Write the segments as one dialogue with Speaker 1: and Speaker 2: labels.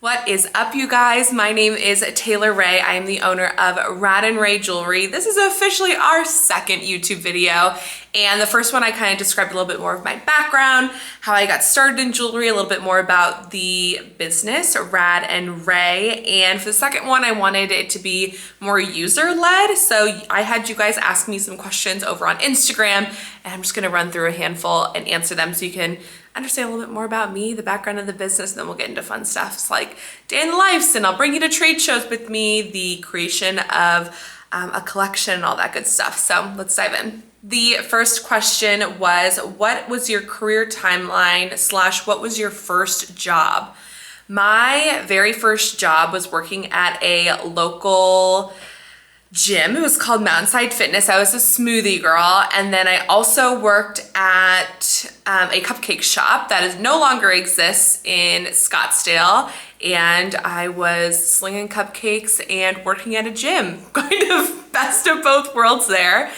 Speaker 1: What is up, you guys? My name is Taylor Rae. I am the owner of RAD RAE Jewelry. This is officially our second YouTube video. And the first one I kind of described a little bit more of my background, how I got started in jewelry, a little bit more about the business, RAD and RAE. And for the second one, I wanted it to be more user-led. So I had you guys ask me some questions over on Instagram, and I'm just gonna run through a handful and answer them so you can understand a little bit more about me, the background of the business, and then we'll get into fun stuff. It's like day in the lives, and I'll bring you to trade shows with me, the creation of a collection and all that good stuff. So let's dive in. The first question was, what was your career timeline / what was your first job? My very first job was working at a local gym. It was called Mountainside Fitness. I was a smoothie girl. And then I also worked at a cupcake shop that is no longer exists in Scottsdale. And I was slinging cupcakes and working at a gym, kind of best of both worlds there.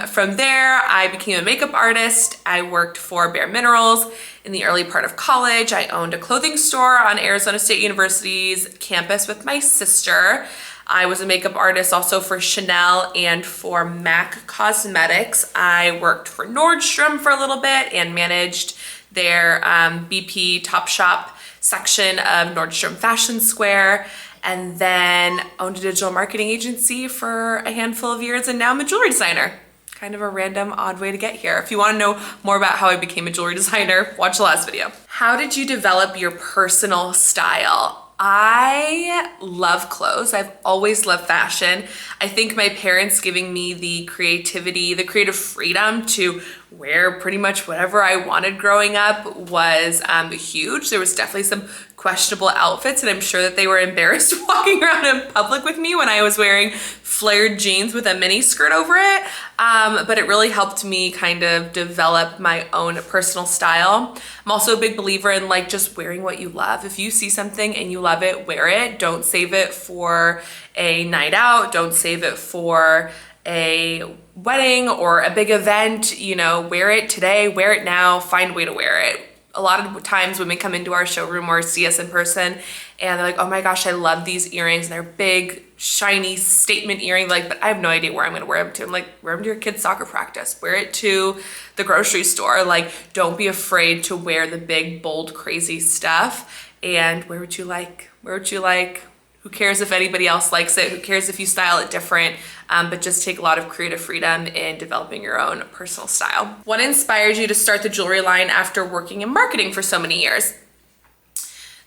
Speaker 1: From there, I became a makeup artist. I worked for Bare Minerals in the early part of college. I owned a clothing store on Arizona State University's campus with my sister. I was a makeup artist also for Chanel and for MAC Cosmetics. I worked for Nordstrom for a little bit and managed their BP Topshop section of Nordstrom Fashion Square, and then owned a digital marketing agency for a handful of years, and now I'm a jewelry designer. Kind of a random, odd way to get here. If you want to know more about how I became a jewelry designer, watch the last video. How did you develop your personal style? I love clothes. I've always loved fashion. I think my parents giving me the creativity, the creative freedom to wear pretty much whatever I wanted growing up was huge. There was definitely some questionable outfits, and I'm sure that they were embarrassed walking around in public with me when I was wearing flared jeans with a mini skirt over it. But it really helped me kind of develop my own personal style. I'm also a big believer in like just wearing what you love. If you see something and you love it, wear it. Don't save it for a night out. Don't save it for a wedding or a big event. You know, wear it today, wear it now, find a way to wear it. A lot of times women come into our showroom or see us in person and they're like, oh my gosh, I love these earrings. And they're big, shiny statement earrings. Like, but I have no idea where I'm gonna wear them to. I'm like, wear them to your kid's soccer practice. Wear it to the grocery store. Like, don't be afraid to wear the big, bold, crazy stuff. And wear what you like. Wear what you like. Who cares if anybody else likes it? Who cares if you style it different? But just take a lot of creative freedom in developing your own personal style. What inspired you to start the jewelry line after working in marketing for so many years?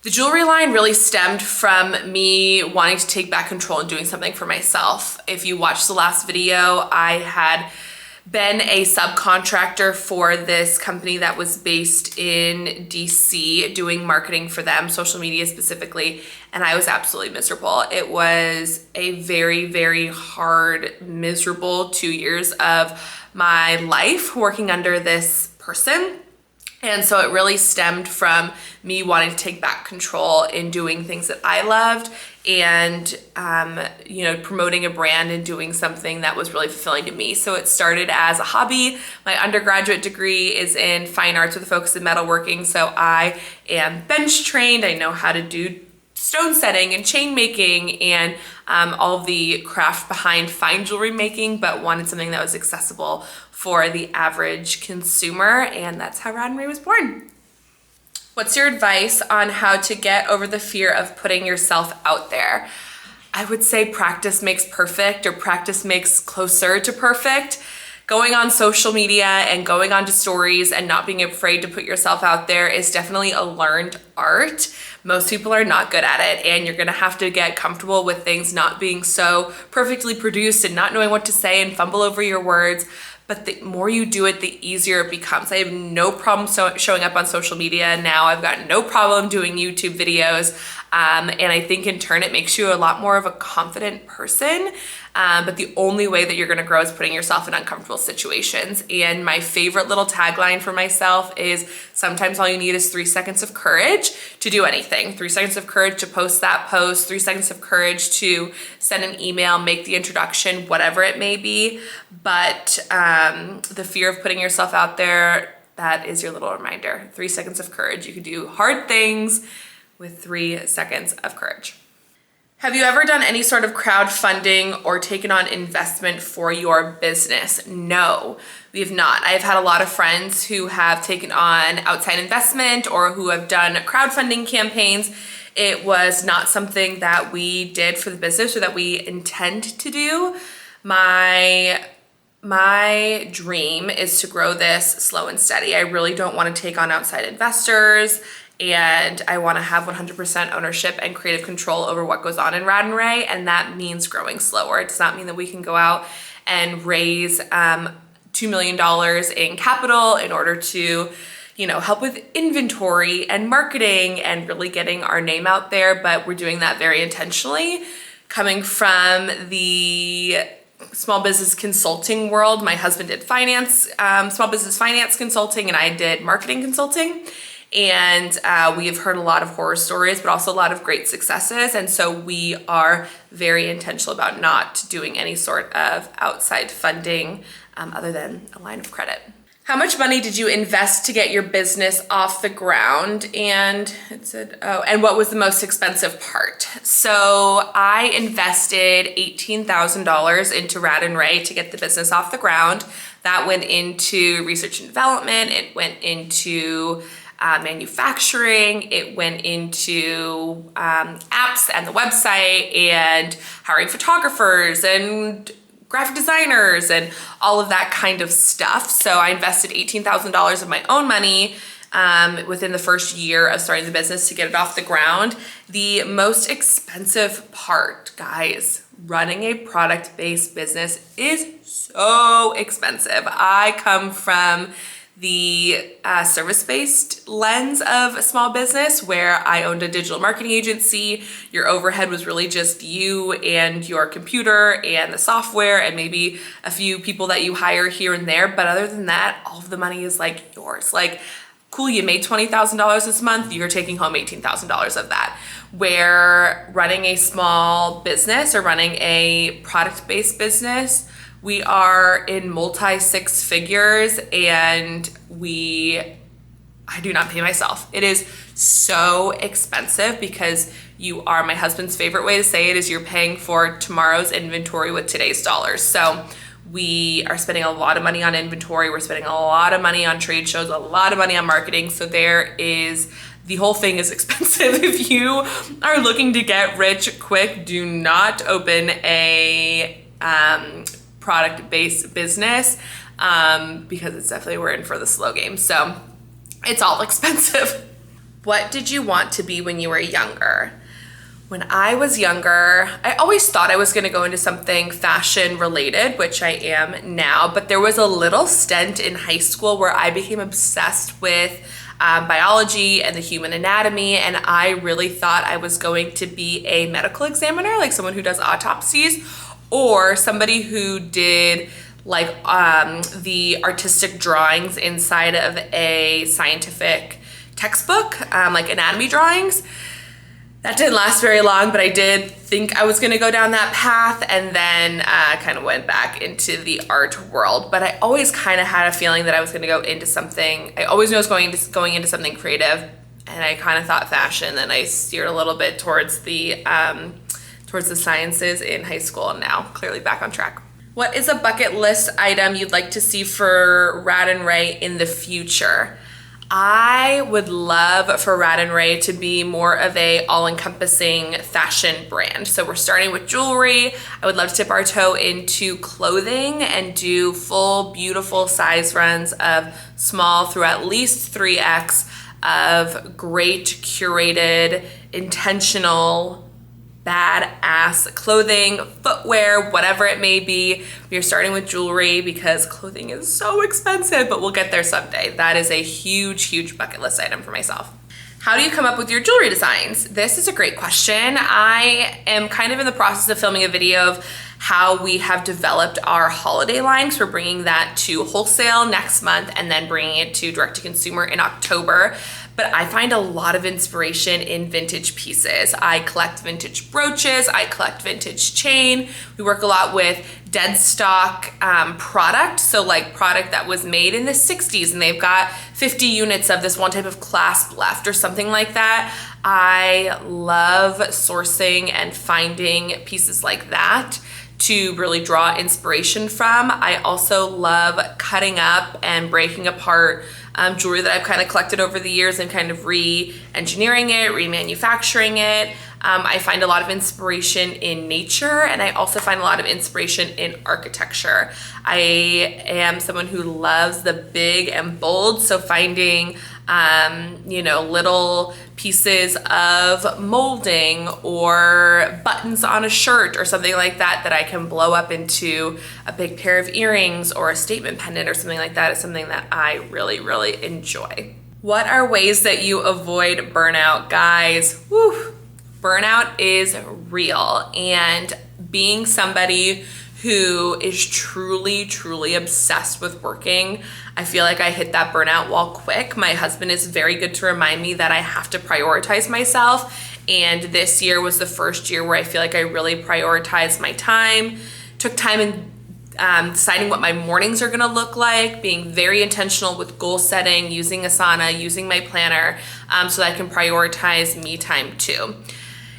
Speaker 1: The jewelry line really stemmed from me wanting to take back control and doing something for myself. If you watched the last video, I had been a subcontractor for this company that was based in DC, doing marketing for them, social media specifically, and I was absolutely miserable. It was a very, very hard, miserable 2 years of my life working under this person. And so it really stemmed from me wanting to take back control in doing things that I loved and, you know, promoting a brand and doing something that was really fulfilling to me. So it started as a hobby. My undergraduate degree is in fine arts with a focus in metalworking. So I am bench trained. I know how to do stone setting and chain making and all of the craft behind fine jewelry making, but wanted something that was accessible for the average consumer, and that's how RAD RAE was born. What's your advice on how to get over the fear of putting yourself out there? I would say practice makes perfect, or practice makes closer to perfect. Going on social media and going onto stories and not being afraid to put yourself out there is definitely a learned art. Most people are not good at it, and you're gonna have to get comfortable with things not being so perfectly produced and not knowing what to say and fumble over your words. But the more you do it, the easier it becomes. I have no problem showing up on social media now. I've got no problem doing YouTube videos. And I think in turn, it makes you a lot more of a confident person. But the only way that you're gonna grow is putting yourself in uncomfortable situations. And my favorite little tagline for myself is, sometimes all you need is 3 seconds of courage to do anything. 3 seconds of courage to post that post, 3 seconds of courage to send an email, make the introduction, whatever it may be. But the fear of putting yourself out there, that is your little reminder. 3 seconds of courage. You can do hard things with 3 seconds of courage. Have you ever done any sort of crowdfunding or taken on investment for your business? No, we have not. I've had a lot of friends who have taken on outside investment or who have done crowdfunding campaigns. It was not something that we did for the business or that we intend to do. My dream is to grow this slow and steady. I really don't want to take on outside investors, and I want to have 100% ownership and creative control over what goes on in RAD RAE, and that means growing slower. It does not mean that we can go out and raise $2 million in capital in order to, help with inventory and marketing and really getting our name out there, but we're doing that very intentionally. Coming from the small business consulting world, my husband did finance, small business finance consulting, and I did marketing consulting. And we have heard a lot of horror stories, but also a lot of great successes. And so we are very intentional about not doing any sort of outside funding other than a line of credit. How much money did you invest to get your business off the ground? And it said, and what was the most expensive part? So I invested $18,000 into RAD RAE to get the business off the ground. That went into research and development. It went into manufacturing, it went into apps and the website and hiring photographers and graphic designers and all of that kind of stuff. So I invested $18,000 of my own money within the first year of starting the business to get it off the ground. The most expensive part, guys, running a product-based business is so expensive. I come from the service-based lens of a small business where I owned a digital marketing agency. Your overhead was really just you and your computer and the software and maybe a few people that you hire here and there. But other than that, all of the money is like yours. Like, cool, you made $20,000 this month, you're taking home $18,000 of that. Where running a small business or running a product-based business, we are in multi-six figures and I do not pay myself. It is so expensive because you are, my husband's favorite way to say it is you're paying for tomorrow's inventory with today's dollars. So we are spending a lot of money on inventory. We're spending a lot of money on trade shows, a lot of money on marketing. So the whole thing is expensive. If you are looking to get rich quick, do not open a product-based business because it's definitely, we're in for the slow game. So it's all expensive. What did you want to be when you were younger? When I was younger, I always thought I was gonna go into something fashion related, which I am now, but there was a little stint in high school where I became obsessed with biology and the human anatomy, and I really thought I was going to be a medical examiner, like someone who does autopsies, or somebody who did like the artistic drawings inside of a scientific textbook, like anatomy drawings. That didn't last very long, but I did think I was gonna go down that path, and then kind of went back into the art world. But I always kind of had a feeling that I was gonna go into something, I always knew I was going into something creative, and I kind of thought fashion, then I steered a little bit towards the sciences in high school, and now clearly back on track. What is a bucket list item you'd like to see for RAD RAE in the future? I would love for RAD RAE to be more of a all-encompassing fashion brand. So we're starting with jewelry. I would love to dip our toe into clothing and do full, beautiful size runs of small through at least 3X of great, curated, intentional, badass clothing, footwear, whatever it may be. We are starting with jewelry because clothing is so expensive, but we'll get there someday. That is a huge, huge bucket list item for myself. How do you come up with your jewelry designs? This is a great question. I am kind of in the process of filming a video of how we have developed our holiday line. So we're bringing that to wholesale next month and then bringing it to direct to consumer in October. but I find a lot of inspiration in vintage pieces. I collect vintage brooches, I collect vintage chain. We work a lot with dead stock product, so like product that was made in the 60s and they've got 50 units of this one type of clasp left or something like that. I love sourcing and finding pieces like that to really draw inspiration from. I also love cutting up and breaking apart jewelry that I've kind of collected over the years and kind of re-engineering it, remanufacturing it. I find a lot of inspiration in nature, and I also find a lot of inspiration in architecture. I am someone who loves the big and bold, so finding you know, little pieces of molding or buttons on a shirt or something like that that I can blow up into a big pair of earrings or a statement pendant or something like that is something that I really, really enjoy. What are ways that you avoid burnout, guys? Woo! Burnout is real, and being somebody who is truly, truly obsessed with working, I feel like I hit that burnout wall quick. My husband is very good to remind me that I have to prioritize myself. And this year was the first year where I feel like I really prioritized my time, took time in deciding what my mornings are gonna look like, being very intentional with goal setting, using Asana, using my planner, so that I can prioritize me time too.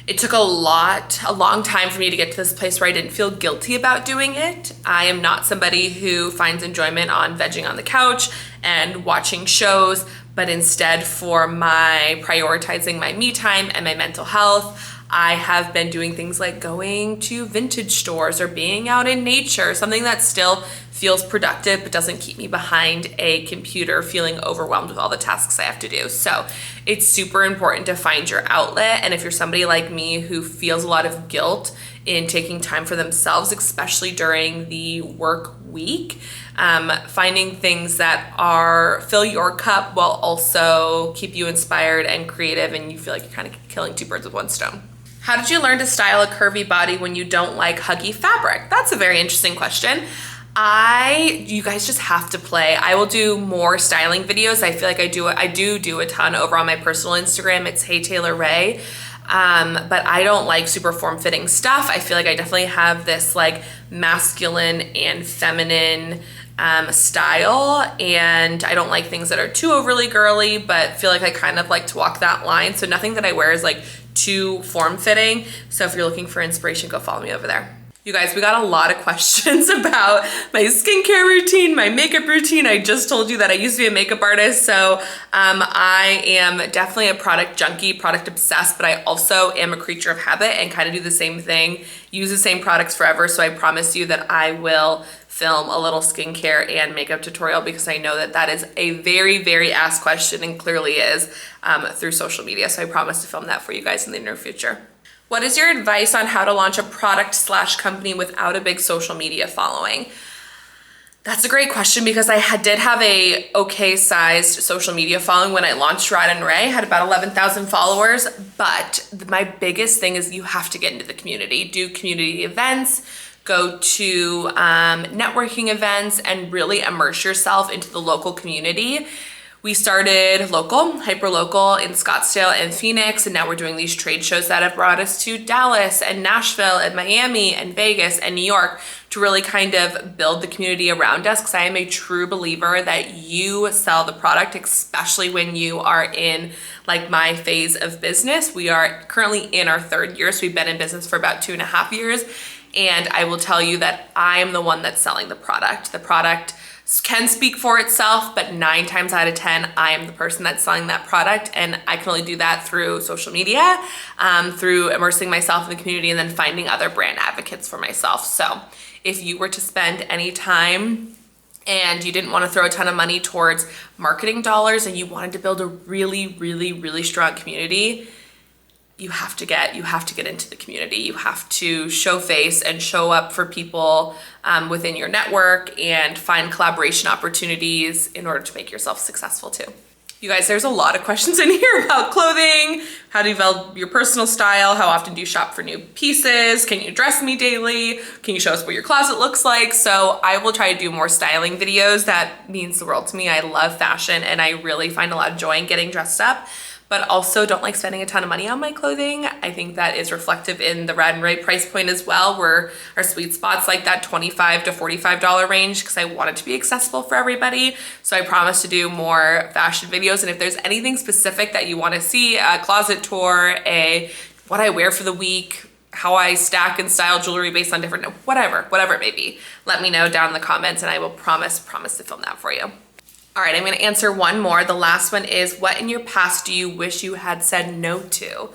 Speaker 1: It took a long time for me to get to this place where I didn't feel guilty about doing it. I am not somebody who finds enjoyment on vegging on the couch and watching shows, but instead for my prioritizing my me time and my mental health, I have been doing things like going to vintage stores or being out in nature, something that still feels productive but doesn't keep me behind a computer feeling overwhelmed with all the tasks I have to do. So it's super important to find your outlet. And if you're somebody like me who feels a lot of guilt in taking time for themselves, especially during the work week, finding things that are fill your cup while also keep you inspired and creative and you feel like you're kind of killing two birds with one stone. How did you learn to style a curvy body when you don't like huggy fabric? That's a very interesting question. You guys just have to play. I will do more styling videos. I feel like I do a ton over on my personal Instagram. It's Hey Taylor Rae. But I don't like super form-fitting stuff. I feel like I definitely have this like masculine and feminine style, and I don't like things that are too overly girly, but feel like I kind of like to walk that line. So nothing that I wear is like too form-fitting. So if you're looking for inspiration, go follow me over there. You guys, we got a lot of questions about my skincare routine, my makeup routine. I just told you that I used to be a makeup artist, so I am definitely a product junkie, product obsessed, but I also am a creature of habit and kind of do the same thing, use the same products forever. So I promise you that I will film a little skincare and makeup tutorial because I know that that is a very, very asked question and clearly is through social media. So I promise to film that for you guys in the near future. What is your advice on how to launch a product/company without a big social media following? That's a great question because I did have a okay sized social media following when I launched RAD RAE, had about 11,000 followers, but my biggest thing is you have to get into the community, do community events, go to networking events, and really immerse yourself into the local community. We started local, hyper-local in Scottsdale and Phoenix, and now we're doing these trade shows that have brought us to Dallas and Nashville and Miami and Vegas and New York to really kind of build the community around us, because I am a true believer that you sell the product, especially when you are in like my phase of business. We are currently in our 3rd year, so we've been in business for about 2.5 years, and I will tell you that I am the one that's selling the product. The product can speak for itself, but 9 times out of 10, I am the person that's selling that product, and I can only do that through social media, through immersing myself in the community and then finding other brand advocates for myself. So if you were to spend any time and you didn't want to throw a ton of money towards marketing dollars and you wanted to build a really, really, really strong community, you have to get into the community. You have to show face and show up for people within your network and find collaboration opportunities in order to make yourself successful too. You guys, there's a lot of questions in here about clothing, how to develop your personal style, how often do you shop for new pieces, can you dress me daily, can you show us what your closet looks like? So I will try to do more styling videos. That means the world to me. I love fashion and I really find a lot of joy in getting dressed up, but also don't like spending a ton of money on my clothing. I think that is reflective in the RAD RAE price point as well, where our sweet spot's like that $25 to $45 range, because I want it to be accessible for everybody. So I promise to do more fashion videos. And if there's anything specific that you want to see, a closet tour, what I wear for the week, how I stack and style jewelry based on different, whatever it may be, let me know down in the comments and I will promise to film that for you. All right, I'm gonna answer one more. The last one is, what in your past do you wish you had said no to?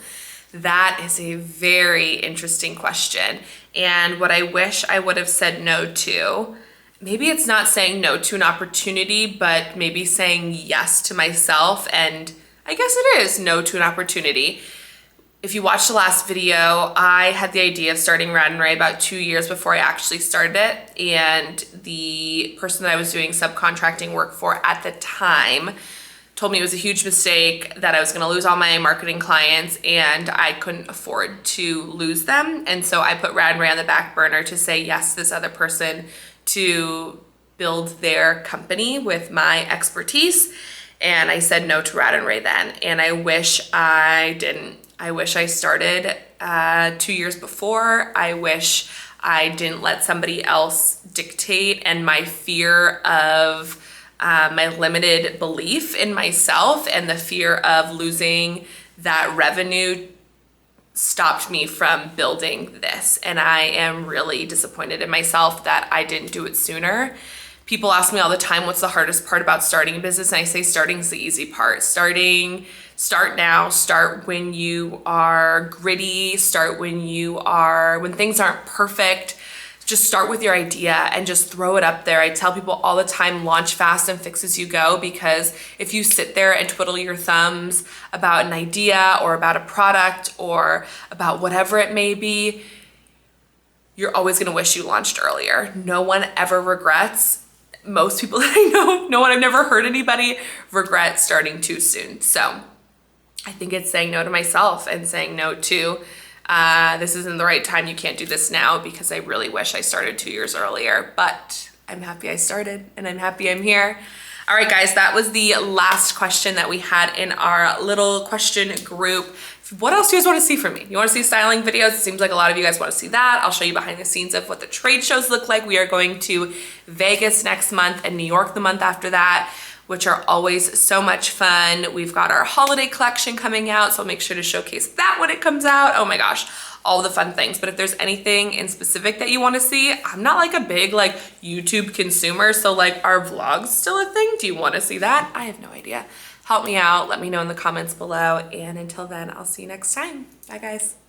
Speaker 1: That is a very interesting question. And what I wish I would have said no to, maybe it's not saying no to an opportunity, but maybe saying yes to myself. And I guess it is no to an opportunity. If you watched the last video, I had the idea of starting RAD RAE about 2 years before I actually started it. And the person that I was doing subcontracting work for at the time told me it was a huge mistake, that I was gonna lose all my marketing clients and I couldn't afford to lose them. And so I put RAD RAE on the back burner to say yes to this other person to build their company with my expertise. And I said no to RAD RAE then. And I wish I didn't. I wish I started 2 years before. I wish I didn't let somebody else dictate, and my fear of my limited belief in myself and the fear of losing that revenue stopped me from building this. And I am really disappointed in myself that I didn't do it sooner. People ask me all the time, what's the hardest part about starting a business? And I say starting is the easy part. Start now, start when you are gritty, start when things aren't perfect. Just start with your idea and just throw it up there. I tell people all the time, launch fast and fix as you go, because if you sit there and twiddle your thumbs about an idea or about a product or about whatever it may be, you're always gonna wish you launched earlier. No one ever regrets. Most people that I know, I've never heard anybody regret starting too soon. So I think it's saying no to myself and saying no to, this isn't the right time, you can't do this now, because I really wish I started 2 years earlier, but I'm happy I started and I'm happy I'm here. All right, guys, that was the last question that we had in our little question group. What else do you guys want to see from me? You want to see styling videos? It seems like a lot of you guys want to see that. I'll show you behind the scenes of what the trade shows look like. We are going to Vegas next month and New York the month after that, which are always so much fun. We've got our holiday collection coming out, so I'll make sure to showcase that when it comes out. Oh my gosh, all the fun things. But if there's anything in specific that you want to see, I'm not like a big YouTube consumer, so are vlogs still a thing? Do you want to see that? I have no idea. Help me out, let me know in the comments below, and until then, I'll see you next time. Bye guys.